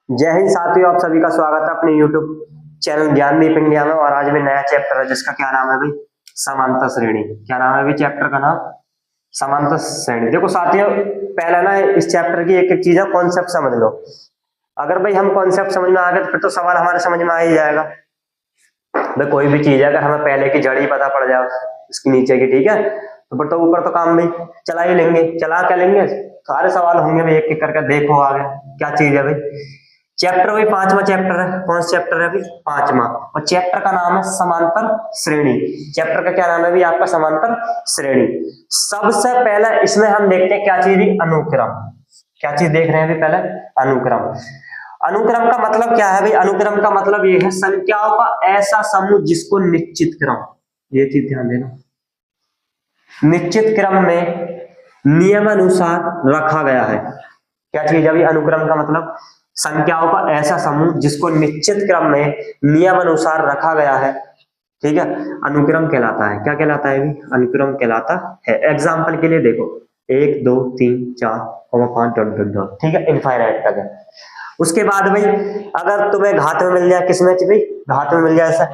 जय हिंद साथियों, आप सभी का स्वागत है अपने YouTube चैनल ज्ञानदीप इंडिया में। और आज में नया चैप्टर है जिसका क्या नाम है भाई, समांतर श्रेणी। क्या नाम है भाई चैप्टर का नाम? समांतर श्रेणी। देखो साथियों, पहला ना इस चैप्टर की एक एक चीज है, कॉन्सेप्ट समझ लो। अगर भाई हम कॉन्सेप्ट समझ में आ गए तो फिर तो सवाल हमारे समझ में आ ही जाएगा। भाई कोई भी चीज है अगर हमें पहले की जड़ ही पता पड़ जाए इसकी नीचे की, ठीक है, तो फिर तो ऊपर तो काम भाई चला ही लेंगे। चला क्या लेंगे, सारे सवाल होंगे भाई एक एक करके। देखो आगे क्या चीज है भाई। चैप्टर भाई पांचवा चैप्टर है। कौन सा चैप्टर है भाई? पांचवा। और चैप्टर का नाम है समांतर श्रेणी। चैप्टर का क्या नाम है भाई आपका? समांतर श्रेणी। सबसे पहले इसमें हम देखते हैं क्या चीज है, अनुक्रम। क्या चीज देख रहे हैं भाई पहले? अनुक्रम। अनुक्रम का मतलब क्या है भाई? अनुक्रम का मतलब ये है संख्याओं का ऐसा समूह जिसको निश्चित क्रम, ये चीज ध्यान देना, निश्चित क्रम में नियमानुसार रखा गया है। क्या चीज है भाई? अनुक्रम का मतलब संख्याओं का ऐसा समूह जिसको निश्चित क्रम में नियम अनुसार रखा गया है, ठीक है, अनुक्रम कहलाता है। क्या कहलाता है भाई? अनुक्रम कहलाता है। एग्जाम्पल के लिए देखो, 1 2 3 4 5 डॉट डॉट डॉट, ठीक है, इनफाइनाइट तक है। उसके बाद भाई अगर तुम्हें घात में मिल जाए, किसमें भाई? घात में मिल जाए ऐसा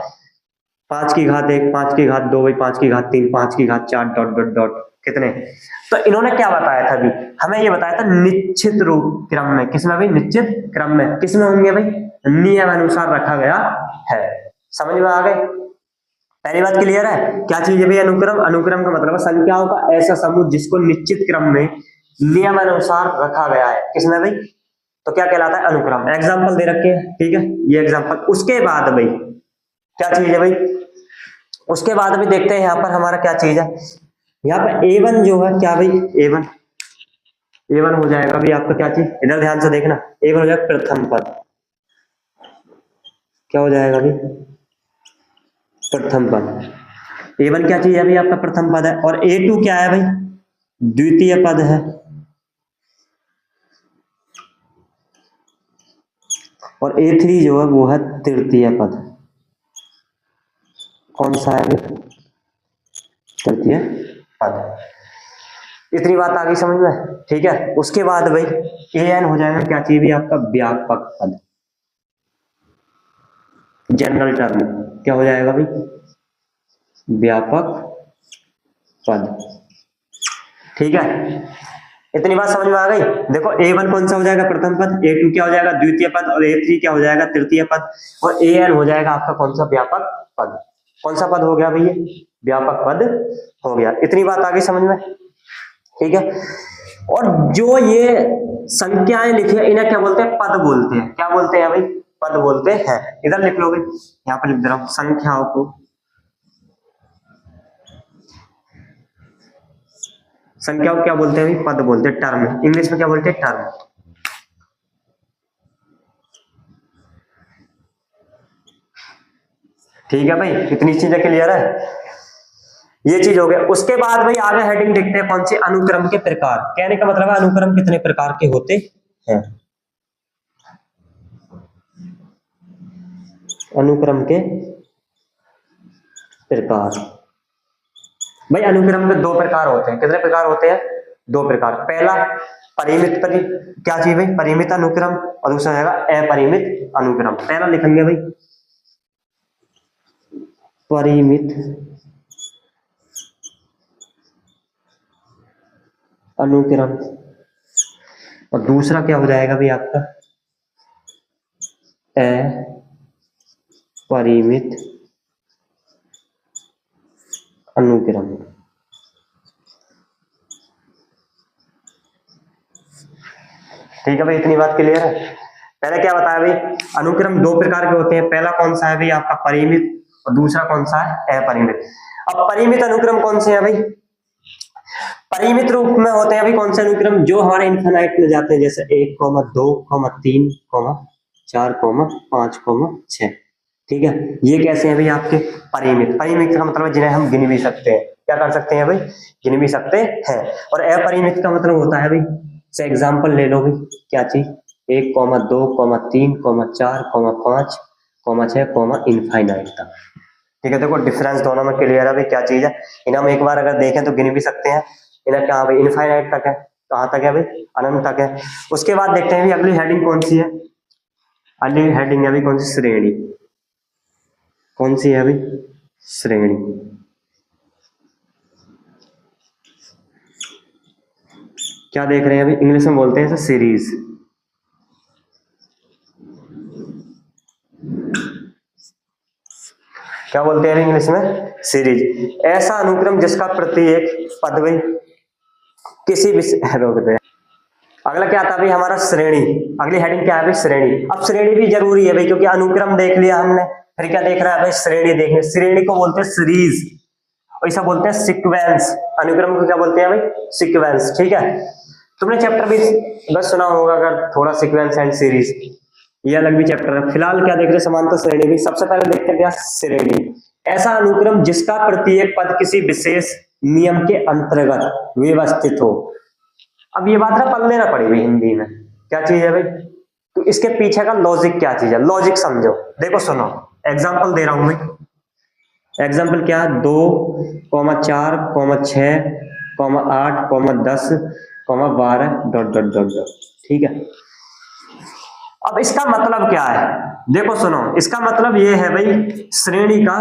5 की घात 1, 5 की घात 2, भाई 5 की घात 3, 5 की घात 4 डॉट डॉट डॉट, कितने? तो इन्होंने क्या बताया था अभी? हमें ये बताया था निश्चित रूप क्रम में। किसमें भाई? निश्चित क्रम में। किसमें होंगे भाई? नियम अनुसार रखा गया है। समझ में आ गए? पहली बात क्लियर है? क्या चीज है भाई अनुक्रम? अनुक्रम का मतलब है संख्याओं का ऐसा समूह जिसको निश्चित क्रम में नियम अनुसार रखा गया है। किसमें भाई? तो क्या कहलाता है? अनुक्रम। एग्जाम्पल दे रखे हैं, ठीक है, ये एग्जाम्पल। उसके बाद भाई क्या चीज है भाई? उसके बाद भी देखते हैं यहाँ पर हमारा क्या चीज है। यहाँ पर A1 जो है, क्या भाई? A1 हो जाएगा भाई आपका क्या चीज, इधर ध्यान से देखना। A1 हो जाएगा प्रथम पद। क्या हो जाएगा भाई? प्रथम पद। A1 क्या चीज है भाई आपका? प्रथम पद है। और A2 क्या है भाई? द्वितीय पद है। और A3 जो है वो है तृतीय पद। कौन सा है भाई? तृतीय पद। इतनी बात आ गई समझ में, ठीक है। उसके बाद भाई AN हो जाएगा क्या चीज भी आपका? व्यापक पद, जनरल टर्म। क्या हो जाएगा भाई? व्यापक पद, ठीक है। इतनी बात समझ में आ गई। देखो A1 कौन सा हो जाएगा? प्रथम पद। A2 क्या हो जाएगा? द्वितीय पद। और A3 क्या हो जाएगा? तृतीय पद। और AN हो जाएगा आपका कौन सा? व्यापक पद। कौन सा पद हो गया भैया? व्यापक पद हो गया। इतनी बात आ गई समझ में, ठीक है। और जो ये संख्याएं लिखी है इन्हें क्या बोलते हैं? पद बोलते हैं। क्या बोलते हैं भाई? पद बोलते हैं। इधर लिख लो भाई, यहाँ पर लिख दे रहा हूं, संख्याओं को, संख्याओं को क्या बोलते हैं भाई? पद बोलते हैं। टर्म, इंग्लिश में क्या बोलते हैं? टर्म, ठीक है भाई। इतनी चीजें क्लियर है, ये चीज हो गया। उसके बाद भाई आगे हेडिंग देखते हैं कौन सी? अनुक्रम के प्रकार। कहने का मतलब है अनुक्रम कितने प्रकार के होते हैं। अनुक्रम के प्रकार। भाई अनुक्रम के दो प्रकार होते हैं। कितने प्रकार होते हैं? दो प्रकार। पहला परिमित क्या चीज भाई? परिमित अनुक्रम। और दूसरा रहेगा अपरिमित अनुक्रम। पहला लिखेंगे भाई परिमित अनुक्रम। और दूसरा क्या हो जाएगा भाई आपका? अपरिमित अनुक्रम। ठीक है भाई, इतनी बात क्लियर है। पहले क्या बताया भाई? अनुक्रम दो प्रकार के होते हैं। पहला कौन सा है भाई आपका? परिमित। और दूसरा कौन सा है? अपरिमित। अब परिमित अनुक्रम कौन से हैं भाई? परिमित रूप में होते हैं भाई कौन से अनुक्रम? जो हमारे इनफिनाइट में जाते हैं, जैसे 1, 2, 3, 4, 5, 6, ठीक है। ये कैसे हैं भाई आपके? परिमित। परिमित का मतलब जिन्हें हम गिन भी सकते हैं। क्या कर सकते हैं भाई? गिन भी सकते हैं। और अपरिमित का मतलब होता है भाई, से एग्जांपल ले लो भाई, क्या चीज? 1, 2, 3, 4, 5, 6, इनफाइनाइट तक, ठीक है। देखो डिफरेंस दोनों में क्लियर है भाई, क्या चीज है। इन्हें हम एक बार अगर देखें तो गिन भी सकते हैं। इन्हें क्या भाई? इनफाइनाइट तक है। कहाँ तक है भाई? अनंत तक है। उसके बाद देखते हैं भाई अगली हेडिंग कौन सी है। अगली हेडिंग है अभी कौन सी, श्रेणी। कौन सी है अभी, श्रेणी। क्या देख रहे हैं अभी, इंग्लिश में बोलते हैं इसे सीरीज। क्या बोलते हैं इंग्लिश में, सीरीज। ऐसा अनुक्रम जिसका प्रत्येक पद में किसी विषय, अगला क्या था भाई हमारा, श्रेणी। अगली हेडिंग क्या है भाई, श्रेणी। अब श्रेणी भी जरूरी है भाई, क्योंकि अनुक्रम देख लिया हमने, फिर क्या देख रहा है भाई, श्रेणी देखने। श्रेणी को बोलते हैं सीरीज, और ऐसा बोलते हैं सीक्वेंस। अनुक्रम को क्या बोलते हैं भाई, सीक्वेंस। ठीक है, तुमने चैप्टर भी बस सुना होगा अगर थोड़ा, सीक्वेंस एंड सीरीज, ये अलग भी चैप्टर है। फिलहाल क्या देख रहे हैं, समांतर श्रेणी भी। सबसे पहले देखते हैं क्या, श्रेणी। ऐसा अनुक्रम जिसका प्रत्येक पद किसी विशेष नियम के अंतर्गत व्यवस्थित हो। अब ये बात ना पढ़ लेना पड़ेगी हिंदी में, क्या चीज है भाई, तो इसके पीछे का लॉजिक क्या चीज है, लॉजिक समझो। देखो सुनो, एग्जांपल दे रहा हूं मैं। एग्जांपल क्या, 2, 4, 6, 8, 10, 12 डॉट डॉट डॉट डॉट। ठीक है, अब इसका मतलब क्या है, देखो सुनो, इसका मतलब ये है भाई श्रेणी का,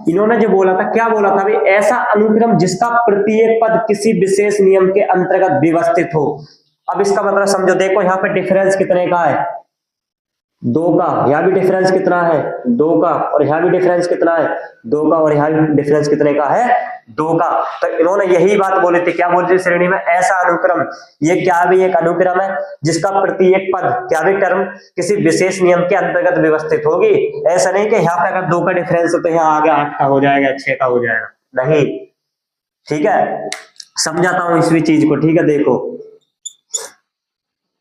इन्होंने जो बोला था, क्या बोला था भाई, ऐसा अनुक्रम जिसका प्रत्येक पद किसी विशेष नियम के अंतर्गत व्यवस्थित हो। अब इसका मतलब समझो, देखो यहाँ पे डिफरेंस कितने का है, 2 का। यहाँ भी डिफरेंस कितना है, 2 का। और यहाँ भी डिफरेंस कितना है, 2 का। और यहाँ भी डिफरेंस कितने का है, 2 का। तो इन्होंने यही बात बोली थी, क्या बोली थी श्रेणी में, ऐसा अनुक्रम, ये क्या भी एक अनुक्रम है जिसका प्रत्येक पद, क्या भी टर्म, किसी विशेष नियम के अंतर्गत व्यवस्थित होगी। ऐसा नहीं कि यहाँ पे अगर 2 का डिफरेंस है तो यहाँ आगे 8 का हो जाएगा, 6 का हो जाएगा, नहीं। ठीक है, समझाता हूं इस भी चीज को। ठीक है, देखो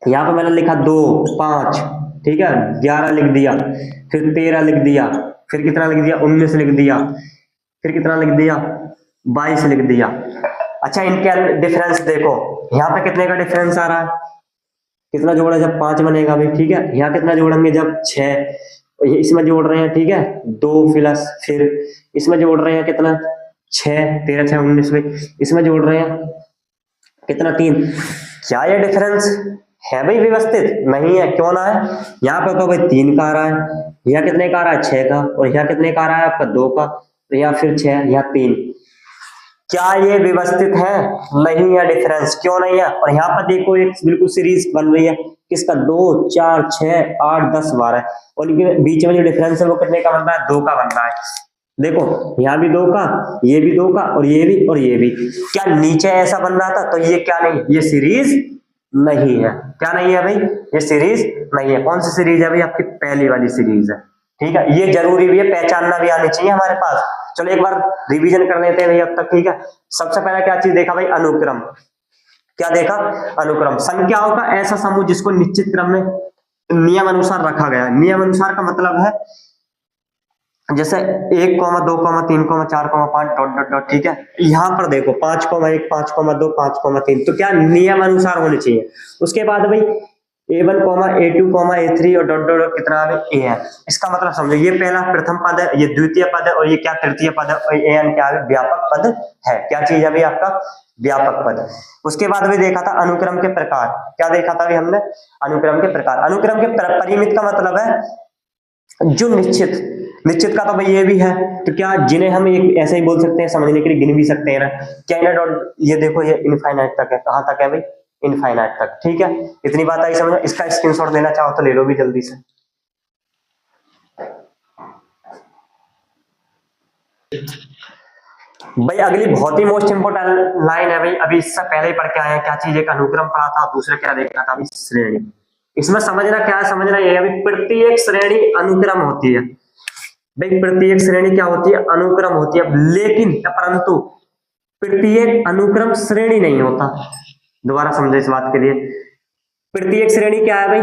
यहाँ पे मैंने लिखा 2, 5, ठीक है, 11 लिख दिया, फिर 13 लिख दिया, फिर कितना लिख दिया, 19 लिख दिया, फिर कितना लिख दिया, 22 लिख दिया। अच्छा, इनके डिफरेंस देखो, यहाँ पे कितने का डिफरेंस आ रहा है, कितना जोड़ा जब 5 बनेगा भाई। ठीक है, यहाँ कितना जोड़ेंगे जब 6, इसमें जोड़ रहे हैं, ठीक है, 2 प्लस, फिर इसमें जोड़ रहे हैं कितना, 6, 13 6 19 में, इसमें जोड़ रहे हैं कितना, 3। क्या ये डिफरेंस है भाई व्यवस्थित, नहीं है, क्यों ना है। यहाँ पे तो भाई 3 का आ रहा है, यहाँ कितने का आ रहा है, 6 का, और यहाँ कितने का आ रहा है आपका, 2 का, तो यहाँ फिर 6, यहाँ 3। क्या ये व्यवस्थित है, नहीं है डिफरेंस, क्यों नहीं है। और यहाँ पर देखो एक बिल्कुल सीरीज बन रही है, किसका, 2, 4, 6, 8, 10, 12, और इनके बीच में जो डिफरेंस है वो कितने का बन रहा है, 2 का बन रहा है। देखो यहाँ भी 2 का, ये भी 2 का, और ये भी, और ये भी। क्या नीचे ऐसा बन रहा था, तो ये क्या नहीं, ये सीरीज नहीं है। क्या नहीं है भाई, ये सीरीज नहीं है। कौन सी सीरीज है भाई, आपकी पहली वाली सीरीज है। ठीक है, ये जरूरी भी है, पहचानना भी आनी चाहिए हमारे पास। चलो एक बार रिवीजन कर लेते हैं भाई अब तक। ठीक है, सबसे पहला क्या चीज देखा भाई, अनुक्रम। क्या देखा, अनुक्रम, संख्याओं का ऐसा समूह जिसको निश्चित क्रम में नियम अनुसार रखा गया। नियम अनुसार का मतलब है जैसे 1, 2, 3, 4, 5 डॉट डॉट डॉट। ठीक है, यहाँ पर देखो 5, 1, 5, 2, 5, 3, तो क्या नियम अनुसार होने चाहिए। उसके बाद भाई A1, A2, A3 और डॉट डॉट कितना है, A है। इसका मतलब समझो, ये पहला प्रथम पद है, ये द्वितीय पद है, और ये क्या तृतीय पद है, और AN क्या है, व्यापक पद है। क्या चीज है भाई, आपका व्यापक पद। उसके बाद भी देखा था अनुक्रम के प्रकार। क्या देखा था भाई हमने, अनुक्रम के प्रकार। अनुक्रम के परिमित का मतलब है जो निश्चित, निश्चित का तो भाई ये भी है, तो क्या जिन्हें हम एक ऐसे ही बोल सकते हैं, समझने के लिए गिन भी सकते हैं ना। क्या इनर डॉट, ये देखो ये इनफाइनाइट तक है, कहां तक है भाई, इनफाइनाइट तक। ठीक है, इतनी बात आई समझ। इसका स्क्रीनशॉट लेना चाहो तो ले लो भी जल्दी से। भाई अगली बहुत ही मोस्ट इंपोर्टेंट लाइन है भाई, अभी इससे पहले ही पढ़ के आए हैं। क्या चीज, एक अनुक्रम पढ़ा था, दूसरा क्या देखा था अभी, श्रेणी। इसमें समझना क्या है, समझना ये है अभी, प्रत्येक श्रेणी अनुक्रम होती है भाई। प्रत्येक श्रेणी क्या होती है, अनुक्रम होती है, लेकिन परंतु प्रत्येक अनुक्रम श्रेणी नहीं होता। दोबारा समझो इस बात के लिए, प्रत्येक श्रेणी क्या है भाई,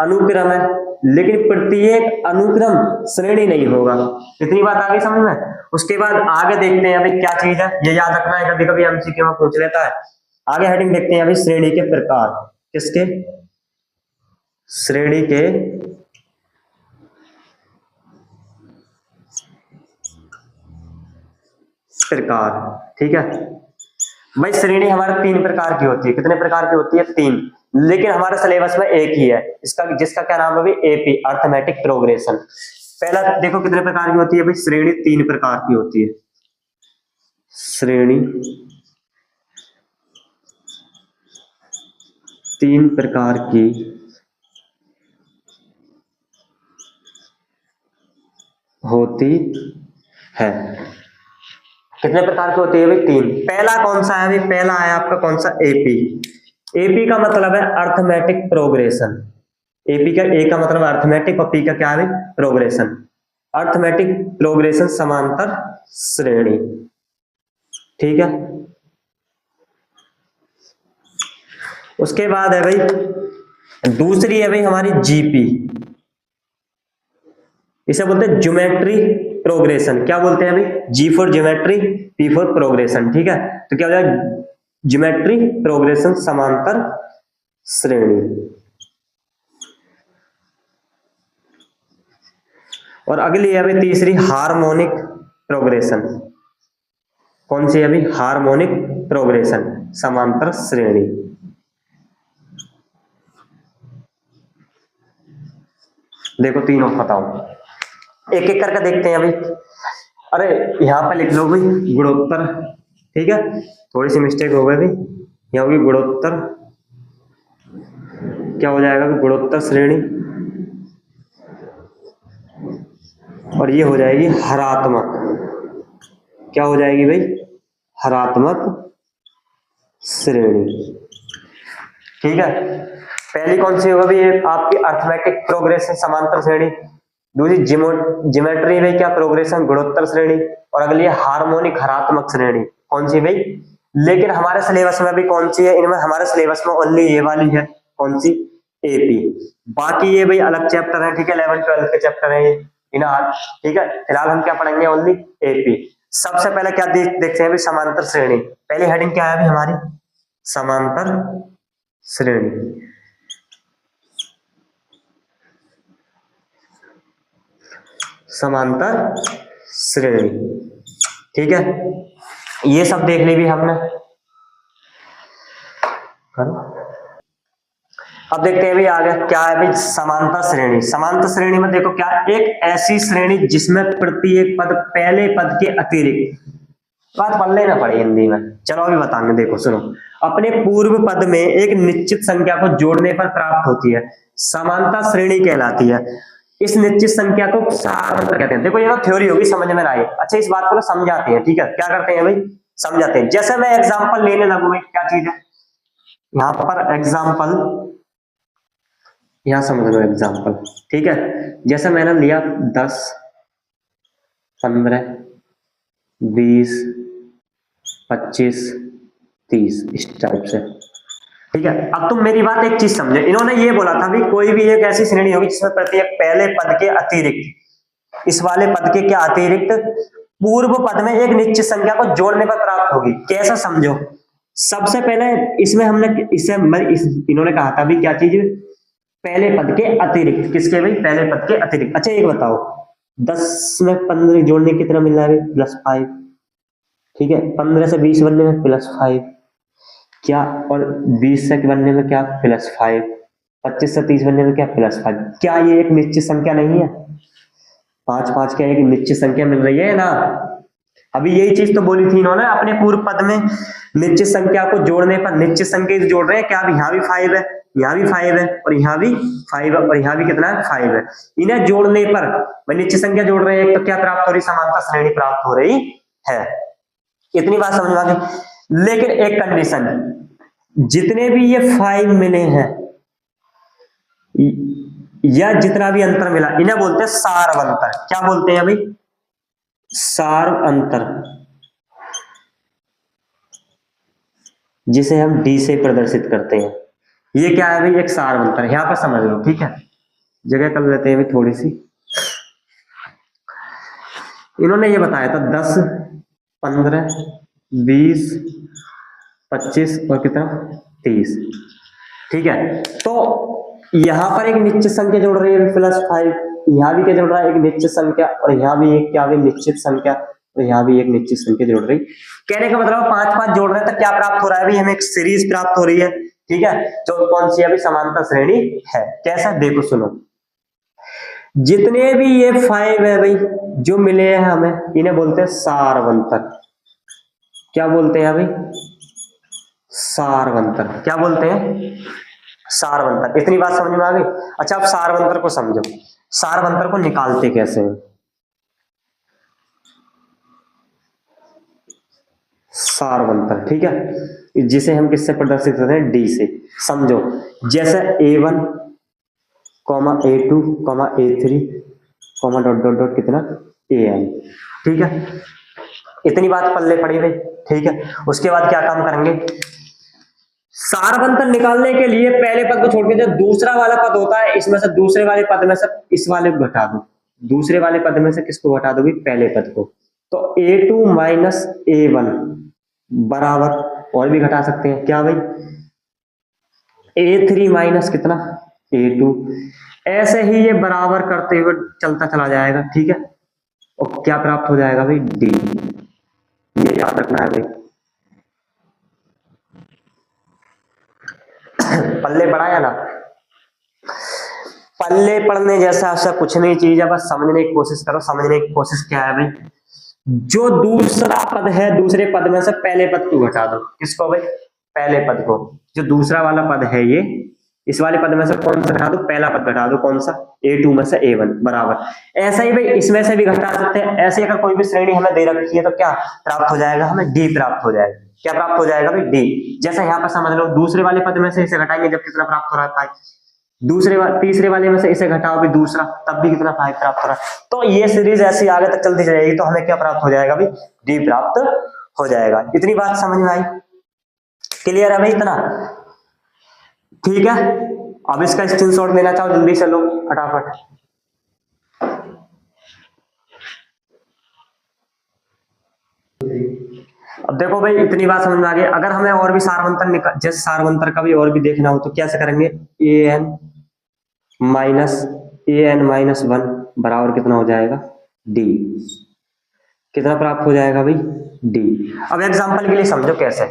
अनुक्रम है, लेकिन प्रत्येक अनुक्रम श्रेणी नहीं होगा। इतनी बात आगे समझ में। उसके बाद आगे देखते हैं अभी क्या चीज है, ये याद रखना है, कभी कभी एमसीक्यू में पूछ लेता है। आगे हेडिंग देखते हैं अभी, श्रेणी के प्रकार। किसके, श्रेणी के प्रकार। ठीक है, भाई श्रेणी हमारे 3 प्रकार की होती है। कितने प्रकार की होती है? 3। लेकिन हमारे सिलेबस में एक ही है इसका, जिसका क्या नाम है भाई? AP, arithmetic progression. पहला देखो कितने प्रकार की होती है भाई? श्रेणी 3 प्रकार की होती है। श्रेणी 3 प्रकार की होती है। कितने प्रकार की होती है भाई? 3। पहला कौन सा है भाई? पहला है आपका कौन सा? एपी। एपी का मतलब है अर्थमेटिक प्रोग्रेशन। एपी का ए का मतलब अर्थमेटिक और पी का क्या है? प्रोग्रेशन। अर्थमेटिक प्रोग्रेशन समांतर श्रेणी, ठीक है। उसके बाद है भाई दूसरी है भाई हमारी जीपी, इसे बोलते हैं ज्योमेट्री प्रोग्रेशन। क्या बोलते हैं भाई? G for geometry, P for progression, ठीक है। तो क्या हो जाएगा? ज्योमेट्री प्रोग्रेशन समांतर श्रेणी। और अगली है भाई तीसरी हार्मोनिक प्रोग्रेशन। कौन सी है भाई? हार्मोनिक प्रोग्रेशन समांतर श्रेणी। देखो तीनों बताओ, एक एक करके देखते हैं भाई। अरे यहां पर लिख लो भाई गुणोत्तर, ठीक है। थोड़ी सी मिस्टेक हो गई भाई, यहाँ होगी गुणोत्तर। क्या हो जाएगा? गुणोत्तर श्रेणी। और ये हो जाएगी हरात्मक। क्या हो जाएगी भाई? हरात्मक श्रेणी, ठीक है। पहली कौन सी होगी भाई? आपकी अर्थमेटिक प्रोग्रेशन समांतर श्रेणी। दूसरी ज्योमेट्री में क्या? प्रोग्रेशन गुणोत्तर श्रेणी। और अगली है हार्मोनिक हरात्मक श्रेणी। कौन सी भाई? लेकिन हमारे सिलेबस में भी कौन सी है? इनमें हमारे सिलेबस में ओनली ये वाली है। कौन सी? एपी। बाकी ये भाई अलग चैप्टर है, ठीक है। 11 12 के चैप्टर है ये फिलहाल, ठीक है। फिलहाल हम क्या पढ़ेंगे? Only AP. सबसे पहले क्या देखते हैं भाई? समांतर श्रेणी। पहली हेडिंग क्या है भाई हमारी? समांतर श्रेणी। समांतर श्रेणी, ठीक है। ये सब देख ली भी हमने। अब देखते हैं भी आगे क्या है भी समांतर श्रेणी। समांतर श्रेणी में देखो क्या? एक ऐसी श्रेणी जिसमें प्रत्येक पद पहले पद के अतिरिक्त, बात पढ़ लेना पड़े हिंदी में। चलो अभी बताने, देखो सुनो। अपने पूर्व पद में एक निश्चित संख्या को जोड़ने पर प्राप्त होती है समांतर श्रेणी कहलाती है। इस निश्चित संख्या को सार अंतर कहते हैं। देखो ये तो थ्योरी होगी, समझ में ना आए। अच्छा इस बात को समझाते हैं, ठीक है। क्या करते हैं भाई? समझाते हैं। जैसे मैं एग्जांपल लेने लगू भाई, क्या चीज है यहाँ पर? एग्जांपल, यहां समझ लो एग्जांपल, ठीक है। जैसे मैंने लिया 10 15 20 25 30 इस टाइप से, ठीक है। अब तुम मेरी बात एक चीज समझे। इन्होंने ये बोला था भी कोई भी एक ऐसी श्रेणी होगी जिसमें प्रत्येक पहले पद के अतिरिक्त, इस वाले पद के क्या अतिरिक्त, पूर्व पद में एक निश्चित संख्या को जोड़ने पर प्राप्त होगी। कैसा समझो? सबसे पहले इसमें हमने इन्होंने कहा था भी क्या चीज? पहले पद के अतिरिक्त। किसके भाई? पहले पद के अतिरिक्त। अच्छा एक बताओ, 10 में 15 जोड़ने कितना मिल रहा है? +5, ठीक है। 15 से 20 बनने में +5 क्या, और 20 से बनने में क्या? +5। 25 से 30 बनने में क्या? +5। क्या ये एक निश्चित संख्या नहीं है? 5 5 क्या एक निश्चित संख्या मिल रही है ना? अभी यही चीज तो बोली थी इन्होंने, अपने पूर्व पद में निश्चित संख्या को जोड़ने पर, निश्चित संख्या जोड़ रहे हैं क्या? अभी यहाँ भी 5 है, यहाँ भी 5 है, और यहाँ भी 5 है, और यहाँ भी कितना है? 5 है। इन्हें जोड़ने पर निश्चित संख्या जोड़ रहे हैं तो क्या प्राप्त हो रही? समांतर श्रेणी प्राप्त हो रही है। इतनी बात समझ में आ गई। लेकिन एक कंडीशन, जितने भी ये 5 मिले हैं या जितना भी अंतर मिला, इन्हें बोलते हैं सार अंतर। क्या बोलते हैं भाई? सार अंतर, जिसे हम डी से प्रदर्शित करते हैं। ये क्या है भाई? एक सार अंतर। यहां पर समझ लो, ठीक है। जगह कर लेते हैं भाई थोड़ी सी। इन्होंने ये बताया था 10 15 20 25 और कितना? 30, ठीक है। तो यहां पर एक निश्चित संख्या जोड़ रही है +5, यहां भी क्या जोड़ रहा है? एक निश्चित संख्या, और यहां भी एक क्या भी निश्चित संख्या। तो यहाँ भी एक निश्चित संख्या जोड़ रही। कहने का मतलब 5-5 जोड़ रहे हैं तो क्या प्राप्त हो रहा है अभी हमें? एक सीरीज प्राप्त हो रही है, ठीक है, जो कौन सी अभी समांतर श्रेणी है। कैसा? देखो सुनो, जितने भी ये 5 है भाई जो मिले हैं हमें, इन्हें बोलते हैं सारवंतर। क्या बोलते हैं भाई? सारवंतर। क्या बोलते हैं? सारवंतर। इतनी बात समझ में आ गई? अच्छा, अब सारवंतर को समझो। सारवंतर को निकालते कैसे हैं? सारवंतर, ठीक है, जिसे हम किससे प्रदर्शित करते हैं? डी से। समझो, जैसे A1, A2, A3, dot dot dot कितना AN, ठीक है। इतनी बात पल्ले पड़ी भाई, ठीक है। उसके बाद क्या काम करेंगे? सारवंतर निकालने के लिए पहले पद को छोड़ के जो दूसरा वाला पद होता है, इसमें से दूसरे वाले पद में से इस वाले को घटा दो। दूसरे वाले पद में से किसको घटा दोगे? पहले पद को। तो A2 माइनस A1 बराबर, और भी घटा सकते हैं क्या भाई? A3 माइनस कितना? A2। ऐसे ही ये बराबर करते हुए चलता चला जाएगा, ठीक है। और क्या प्राप्त हो जाएगा भाई? D। ये याद रखना है भाई। पल्ले पढ़ाया ना? पल्ले पढ़ने जैसा ऐसा कुछ नहीं चीज है, बस समझने की कोशिश करो। समझने की कोशिश क्या है भाई? जो दूसरा पद है, दूसरे पद में से पहले पद को घटा दो। किसको भाई? पहले पद को। जो दूसरा वाला पद है ये, इस वाले पद में से कौन सा घटा दो? पहला पद घटा दो। कौन सा? A2 में से A1 बराबर। ऐसा ही भाई इसमें से भी घटा सकते हैं। ऐसे अगर कोई भी श्रेणी हमें दे रखी है तो क्या प्राप्त हो जाएगा? हमें D प्राप्त हो जाएगा। क्या प्राप्त हो जाएगा भाई? D। जैसे यहाँ पर समझ लो, दूसरे वाले पद में से इसे घटाएंगे जब कितना प्राप्त हो रहा है? तीसरे वाले में से इसे घटाओ भी दूसरा, तब भी कितना 5 प्राप्त हो रहा है। तो ये सीरीज ऐसी आगे तक चलती जाएगी तो हमें क्या प्राप्त हो जाएगा भाई? D प्राप्त हो जाएगा। इतनी बात समझ में आई? क्लियर है भाई इतना? ठीक है। अब इसका स्क्रीनशॉट लेना चाहो जल्दी से लो, फटाफट। अब देखो भाई, इतनी बात समझ में आ गई। अगर हमें और भी सारवंतर जैसे सारवंतर का भी और भी देखना हो तो कैसे करेंगे? an माइनस 1 बराबर कितना हो जाएगा? D। कितना प्राप्त हो जाएगा भाई? D। अब एग्जांपल के लिए समझो कैसे।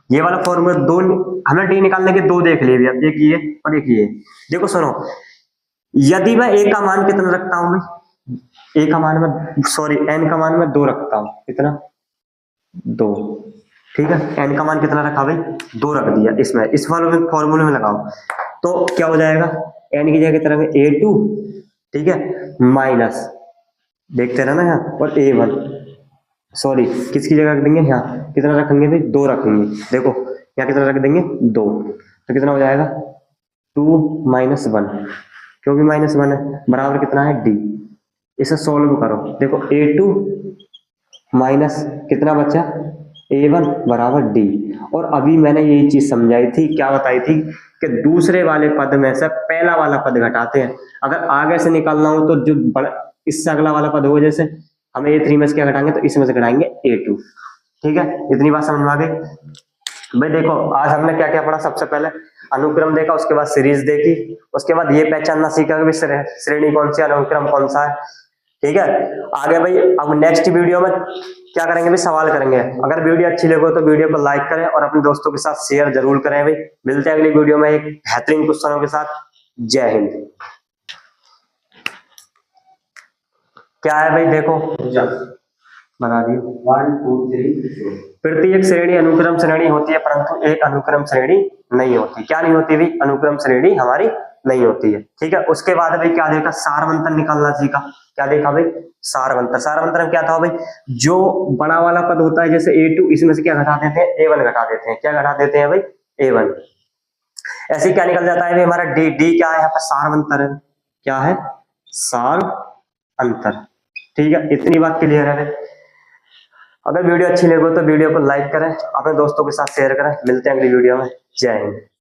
ये वाला फॉर्मूला दो, हमें D निकालने के दो देख लिए भैया, एक ये और एक ये। देखो सुनो, यदि मैं A का मान कितना रखता हूं भाई? A का मान में, सॉरी, N का मान में 2 रखता हूं। कितना? 2, ठीक है। N का मान कितना रखा भाई? 2 रख दिया। इसमें इस फॉर्मूले में लगाओ तो क्या हो जाएगा? N की जगह कितना रखेंगे? A2, ठीक है, माइनस, देखते रहना यहाँ, और A1, सॉरी, किसकी जगह रख देंगे? यहाँ कितना रखेंगे भाई? 2 रखेंगे। देखो यहाँ कितना रख देंगे? 2। तो कितना हो जाएगा? 2 माइनस 1, क्योंकि माइनस 1 है, बराबर कितना है? D। इसे सोल्व करो। देखो A2 माइनस कितना बचा? A1 बराबर D। और अभी मैंने यही चीज समझाई थी, क्या बताई थी? कि दूसरे वाले पद में से पहला वाला पद घटाते हैं। अगर आगे से निकालना हो तो जो इससे अगला वाला पद हो, जैसे हमें A3 में से क्या घटाएंगे तो इसमें से घटाएंगे A2, ठीक है। इतनी बात समझ में आ गई भाई? देखो आज हमने क्या क्या पढ़ा? सबसे पहले अनुक्रम देखा, उसके बाद सीरीज देखी, उसके बाद ये पहचानना सीखा कि श्रेणी कौन सी, अनुक्रम कौन सा है, ठीक है। आगे भाई अब नेक्स्ट वीडियो में क्या करेंगे भाई? सवाल करेंगे। अगर वीडियो अच्छी लगे तो वीडियो को लाइक करें और अपने दोस्तों के साथ शेयर जरूर करें भाई। मिलते हैं अगली वीडियो में एक बेहतरीन क्वेश्चनों के साथ। जय हिंद। क्या है भाई? देखो बना दिए 1 2 3। प्रत्येक श्रेणी अनुक्रम श्रेणी होती है, परंतु एक अनुक्रम श्रेणी नहीं होती। क्या नहीं होती भाई? अनुक्रम श्रेणी हमारी नहीं होती है, ठीक है। उसके बाद भाई क्या देखा? सारवंतर निकालना सीखा। क्या देखा भाई? सारवंतर। सारवंतर में क्या था भाई? जो बड़ा वाला पद होता है जैसे A2, इसमें से क्या घटा देते हैं? A1 घटा देते हैं। क्या घटा देते हैं भाई? A1। ऐसे क्या निकल जाता है भाई हमारा? D। D क्या है यहाँ पर? सारवंतर है। क्या है? सार अंतर, ठीक है। इतनी बात क्लियर है भाई? अगर वीडियो अच्छी लगे तो वीडियो को लाइक करें, अपने दोस्तों के साथ शेयर करें। मिलते हैं अगली वीडियो में। जय हिंद।